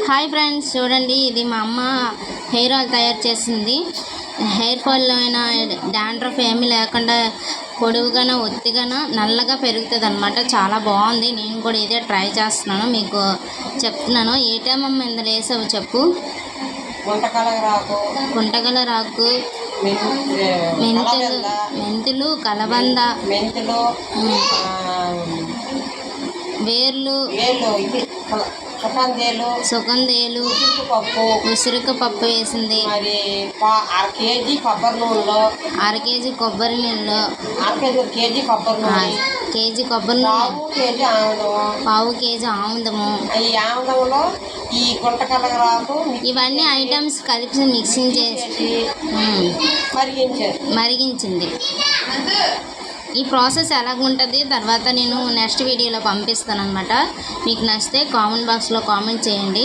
Hi friends, చూడండి ఇది మా అమ్మ హెయిర్ ఆయిల్ తయారు చేసింది. హెయిర్ ఫాల్ అయినా డాండ్రఫ్ ఏమీ లేకుండా పొడవుగాన ఒత్తిగాన నల్లగా పెరుగుతుంది అనమాట. చాలా బాగుంది. నేను కూడా ఇదే ట్రై చేస్తున్నాను, మీకు చెప్తున్నాను. ఏ టైం అమ్మ ఇందులో వేసావు చెప్పు. గుంటగలరాకు, మెంతులు, కలబంద, వేర్లు, సుగంధేలు, ఉసిరిక పప్పు వేసింది. అర కేజీ కొబ్బరి నీళ్ళు, కేజీ కొబ్బరి నూనె, పావు కేజీ ఆముదము, ఇవన్నీ ఐటమ్స్ కలిపి మిక్సింగ్ చేసి మరిగించింది. ఈ ప్రాసెస్ ఎలాగుంటుంది తర్వాత నేను నెక్స్ట్ వీడియోలో పంపిస్తాను అనమాట. మీకు నచ్చితే కామెంట్ బాక్స్లో కామెంట్ చేయండి.